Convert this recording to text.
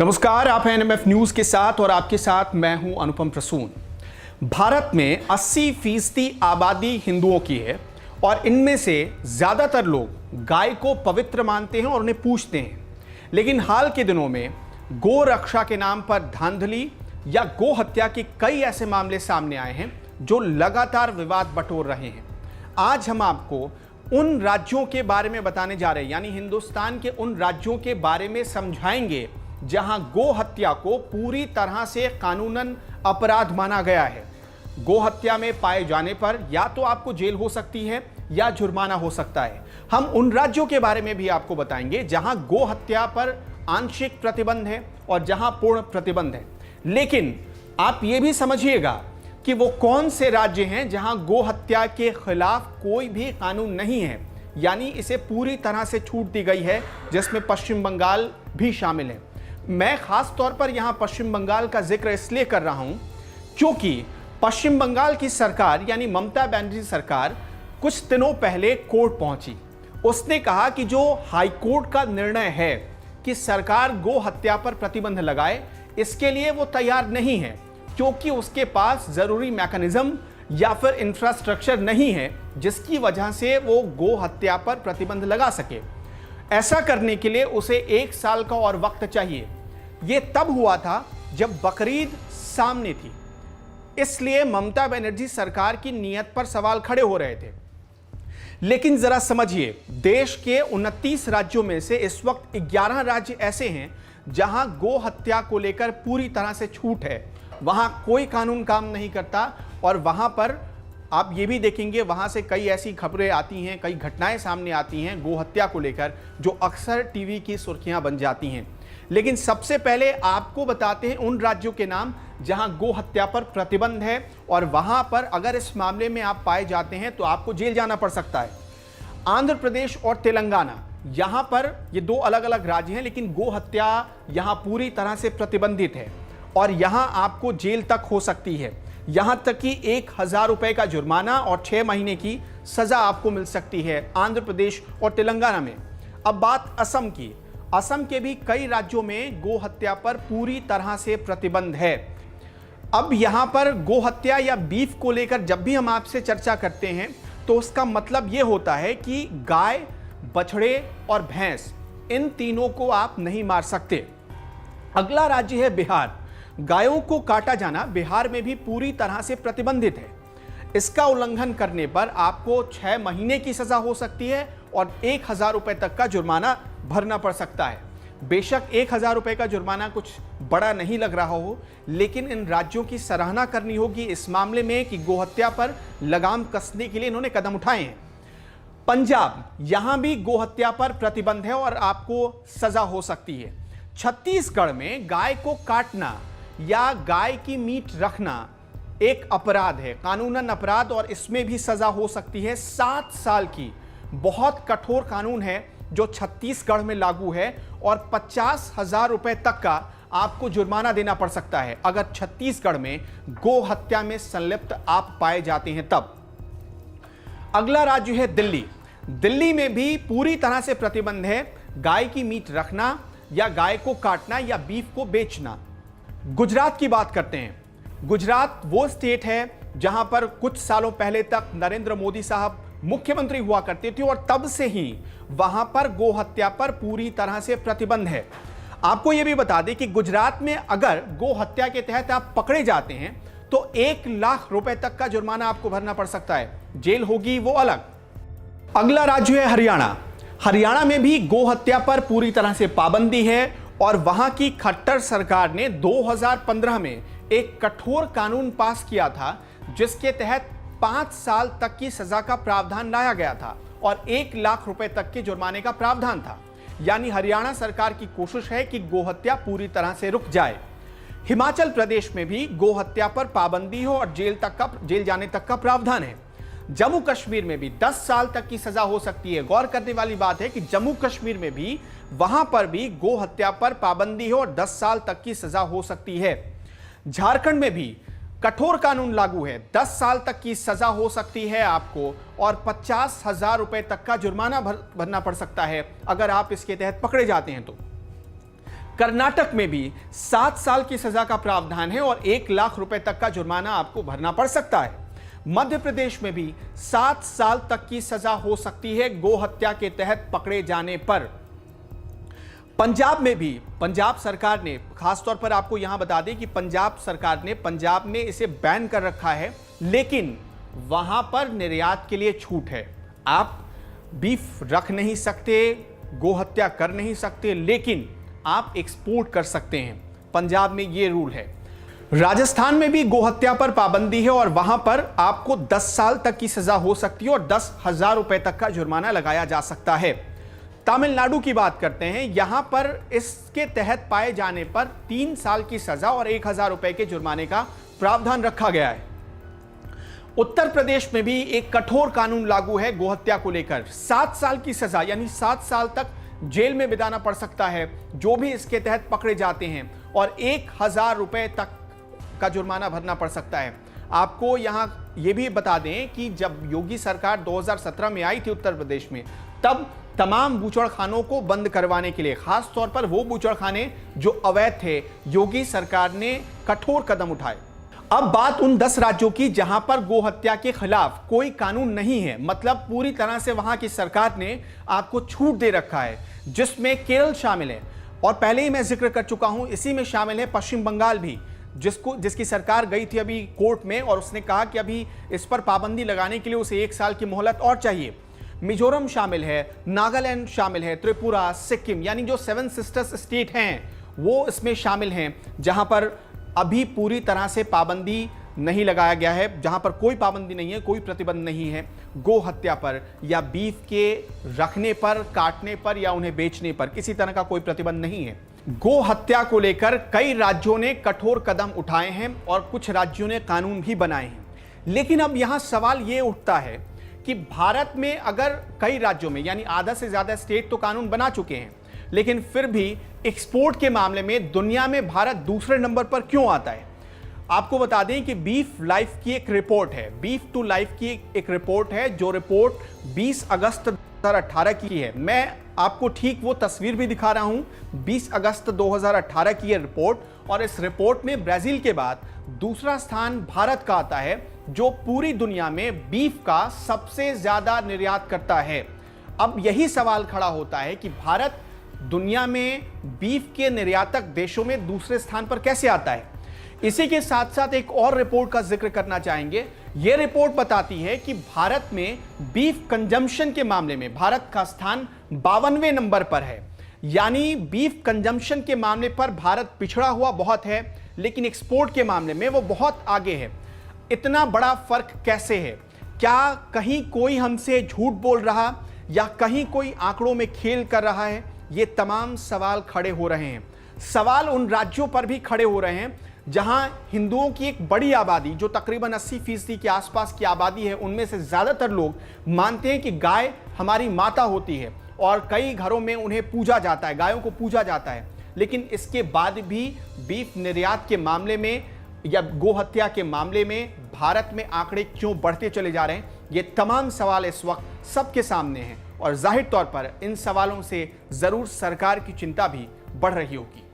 नमस्कार, आप हैं एनएमएफ न्यूज के साथ और आपके साथ मैं हूं अनुपम प्रसून। भारत में 80% आबादी हिंदुओं की है और इनमें से ज्यादातर लोग गाय को पवित्र मानते हैं और उन्हें पूजते हैं। लेकिन हाल के दिनों में गो रक्षा के नाम पर धांधली या गो हत्या के कई ऐसे मामले सामने आए हैं जो लगातार विवाद बटोर रहे हैं। आज हम आपको उन राज्यों के बारे में बताने जा रहे हैं, यानी हिंदुस्तान के उन राज्यों के बारे में समझाएंगे जहां गो हत्या को पूरी तरह से कानूनन अपराध माना गया है। गो हत्या में पाए जाने पर या तो आपको जेल हो सकती है या जुर्माना हो सकता है। हम उन राज्यों के बारे में भी आपको बताएंगे जहां गो हत्या पर आंशिक प्रतिबंध है और जहां पूर्ण प्रतिबंध है। लेकिन आप यह भी समझिएगा कि वो कौन से राज्य हैं जहां गो हत्या के खिलाफ कोई भी कानून नहीं है, यानी इसे पूरी तरह से छूट दी गई है, जिसमें पश्चिम बंगाल भी शामिल है। मैं खास तौर पर यहां पश्चिम बंगाल का जिक्र इसलिए कर रहा हूं क्योंकि पश्चिम बंगाल की सरकार यानी ममता बनर्जी सरकार कुछ दिनों पहले कोर्ट पहुंची। उसने कहा कि जो हाई कोर्ट का निर्णय है कि सरकार गो हत्या पर प्रतिबंध लगाए, इसके लिए वो तैयार नहीं है क्योंकि उसके पास जरूरी मैकेनिज्म या फिर इंफ्रास्ट्रक्चर नहीं है जिसकी वजह से वो गो हत्या पर प्रतिबंध लगा सके। ऐसा करने के लिए उसे 1 साल का और वक्त चाहिए। यह तब हुआ था जब बकरीद सामने थी, इसलिए ममता बनर्जी सरकार की नीयत पर सवाल खड़े हो रहे थे। लेकिन जरा समझिए, देश के 29 राज्यों में से इस वक्त 11 राज्य ऐसे हैं जहां गो हत्या को लेकर पूरी तरह से छूट है। वहां कोई कानून काम नहीं करता और वहां पर आप ये भी देखेंगे वहां से कई ऐसी खबरें आती हैं, कई घटनाएं सामने आती हैं गो हत्या को लेकर जो अक्सर टीवी की सुर्खियां बन जाती हैं। लेकिन सबसे पहले आपको बताते हैं उन राज्यों के नाम जहां गो हत्या पर प्रतिबंध है और वहां पर अगर इस मामले में आप पाए जाते हैं तो आपको जेल जाना पड़ सकता है। आंध्र प्रदेश और तेलंगाना, यहां पर ये 2 अलग अलग राज्य हैं, लेकिन गो हत्या यहां पूरी तरह से प्रतिबंधित है और यहां आपको जेल तक हो सकती है। यहां तक कि 1000 रुपए का जुर्माना और 6 महीने की सजा आपको मिल सकती है आंध्र प्रदेश और तेलंगाना में। अब बात असम की। असम के भी कई राज्यों में गो हत्या पर पूरी तरह से प्रतिबंध है। अब यहां पर गो हत्या या बीफ को लेकर जब भी हम आपसे चर्चा करते हैं तो उसका मतलब यह होता है कि गाय, बछड़े और भैंस, इन तीनों को आप नहीं मार सकते। अगला राज्य है बिहार। गायों को काटा जाना बिहार में भी पूरी तरह से प्रतिबंधित है। इसका उल्लंघन करने पर आपको 6 महीने की सजा हो सकती है और 1000 रुपए तक का जुर्माना भरना पड़ सकता है। बेशक 1000 रुपए का जुर्माना कुछ बड़ा नहीं लग रहा हो, लेकिन इन राज्यों की सराहना करनी होगी इस मामले में कि गोहत्या पर लगाम कसने के लिए इन्होंने कदम उठाए हैं। पंजाब, यहां भी गोहत्या पर प्रतिबंध है और आपको सजा हो सकती है। छत्तीसगढ़ में गाय को काटना या गाय की मीट रखना एक अपराध है, कानूनन अपराध, और इसमें भी सजा हो सकती है 7 साल की। बहुत कठोर कानून है जो छत्तीसगढ़ में लागू है और 50,000 रुपए तक का आपको जुर्माना देना पड़ सकता है अगर छत्तीसगढ़ में गो हत्या में संलिप्त आप पाए जाते हैं तब। अगला राज्य है दिल्ली। दिल्ली में भी पूरी तरह से प्रतिबंध है गाय की मीट रखना या गाय को काटना या बीफ को बेचना। गुजरात की बात करते हैं। गुजरात वो स्टेट है जहां पर कुछ सालों पहले तक नरेंद्र मोदी साहब मुख्यमंत्री हुआ करते थे और तब से ही वहां पर गो हत्या पर पूरी तरह से प्रतिबंध है। आपको यह भी बता दें कि गुजरात में अगर गो हत्या के तहत आप पकड़े जाते हैं तो 1 लाख रुपए तक का जुर्माना आपको भरना पड़ सकता है, जेल होगी वो अलग। अगला राज्य है हरियाणा। हरियाणा में भी गो हत्या पर पूरी तरह से पाबंदी है और वहां की खट्टर सरकार ने 2015 में एक कठोर कानून पास किया था जिसके तहत 5 साल तक की सजा का प्रावधान लाया गया था और 1 लाख रुपए तक के जुर्माने का प्रावधान था। यानी हरियाणा सरकार की कोशिश है कि गोहत्या पूरी तरह से रुक जाए। हिमाचल प्रदेश में भी गोहत्या पर पाबंदी हो और जेल जाने तक का प्रावधान है। जम्मू कश्मीर में भी 10 साल तक की सजा हो सकती है। गौर करने वाली बात है कि जम्मू कश्मीर में भी वहां पर भी गो हत्या पर पाबंदी हो और 10 साल तक की सजा हो सकती है। झारखंड में भी कठोर कानून लागू है, 10 साल तक की सजा हो सकती है आपको और 50,000 रुपए तक का जुर्माना भरना पड़ सकता है अगर आप इसके तहत पकड़े जाते हैं तो। कर्नाटक में भी 7 साल की सजा का प्रावधान है और 1 लाख रुपए तक का जुर्माना आपको भरना पड़ सकता है। मध्य प्रदेश में भी 7 साल तक की सजा हो सकती है गो हत्या के तहत पकड़े जाने पर। पंजाब में भी पंजाब सरकार ने, खासतौर पर आपको यहां बता दें कि पंजाब में इसे बैन कर रखा है, लेकिन वहां पर निर्यात के लिए छूट है। आप बीफ रख नहीं सकते, गो हत्या कर नहीं सकते, लेकिन आप एक्सपोर्ट कर सकते हैं। पंजाब में यह रूल है। राजस्थान में भी गो हत्या पर पाबंदी है और वहां पर आपको 10 साल तक की सजा हो सकती है और 10,000 रुपए तक का जुर्माना लगाया जा सकता है। तमिलनाडु की बात करते हैं। यहां पर इसके तहत पाए जाने पर 3 साल की सजा और 1,000 रुपए के जुर्माने का प्रावधान रखा गया है। उत्तर प्रदेश में भी एक कठोर कानून लागू है गोहत्या को लेकर। 7 साल की सजा यानी 7 साल तक जेल में बिताना पड़ सकता है जो भी इसके तहत पकड़े जाते हैं, और 1,000 रुपए तक का जुर्माना भरना पड़ सकता है। आपको यहां यह भी बता दें कि जब योगी सरकार 2017 में आई थी उत्तर प्रदेश में, तब तमाम बूचड़खानों को बंद करवाने के लिए, खास तौर पर वो बूचड़खाने जो अवैध थे, योगी सरकार ने कठोर कदम उठाए। अब बात उन 10 राज्यों की जहां पर गो हत्या के खिलाफ कोई कानून नहीं है, मतलब पूरी तरह से वहां की सरकार ने आपको छूट दे रखा है, जिसमें केरल शामिल है और पहले ही मैं जिक्र कर चुका हूं, इसी में शामिल है पश्चिम बंगाल भी, जिसकी सरकार गई थी अभी कोर्ट में और उसने कहा कि अभी इस पर पाबंदी लगाने के लिए उसे 1 साल की मोहलत और चाहिए। मिजोरम शामिल है, नागालैंड शामिल है, त्रिपुरा, सिक्किम, यानी जो 7 सिस्टर्स स्टेट हैं वो इसमें शामिल हैं, जहां पर अभी पूरी तरह से पाबंदी नहीं लगाया गया है, जहां पर कोई पाबंदी नहीं है, कोई प्रतिबंध नहीं है गो हत्या पर या बीफ के रखने पर, काटने पर या उन्हें बेचने पर, किसी तरह का कोई प्रतिबंध नहीं है। गो हत्या को लेकर कई राज्यों ने कठोर कदम उठाए हैं और कुछ राज्यों ने कानून भी बनाए हैं। लेकिन अब यहां सवाल यह उठता है कि भारत में अगर कई राज्यों में, यानी आधा से ज्यादा स्टेट तो कानून बना चुके हैं, लेकिन फिर भी एक्सपोर्ट के मामले में दुनिया में भारत दूसरे नंबर पर क्यों आता है? आपको बता दें कि बीफ लाइफ की एक रिपोर्ट है, बीफ टू लाइफ की एक रिपोर्ट है, जो रिपोर्ट 20 अगस्त 2018 की है। मैं आपको ठीक वो तस्वीर भी दिखा रहा हूं, 20 अगस्त 2018 की यह रिपोर्ट, और इस रिपोर्ट में ब्राजील के बाद दूसरा स्थान भारत का आता है, जो पूरी दुनिया में बीफ का सबसे ज्यादा निर्यात करता है। अब यही सवाल खड़ा होता है कि भारत दुनिया में बीफ के निर्यातक देशों में दूसरे स्थान पर कैसे आता है? इसी के साथ साथ एक और रिपोर्ट का जिक्र करना चाहेंगे। यह रिपोर्ट बताती है कि भारत में बीफ कंजम्पशन के मामले में भारत का स्थान 52वें नंबर पर है, यानी बीफ कंजम्पशन के मामले पर भारत पिछड़ा हुआ बहुत है, लेकिन एक्सपोर्ट के मामले में वो बहुत आगे है। इतना बड़ा फर्क कैसे है? क्या कहीं कोई हमसे झूठ बोल रहा या कहीं कोई आंकड़ों में खेल कर रहा है? ये तमाम सवाल खड़े हो रहे हैं। सवाल उन राज्यों पर भी खड़े हो रहे हैं जहां हिंदुओं की एक बड़ी आबादी, जो तकरीबन 80% के आसपास की आबादी है, उनमें से ज्यादातर लोग मानते हैं कि गाय हमारी माता होती है और कई घरों में उन्हें पूजा जाता है, गायों को पूजा जाता है। लेकिन इसके बाद भी बीफ निर्यात के मामले में या गो हत्या के मामले में भारत में आंकड़े क्यों बढ़ते चले जा रहे हैं? ये तमाम सवाल इस वक्त सबके सामने हैं और जाहिर तौर पर इन सवालों से जरूर सरकार की चिंता भी बढ़ रही होगी।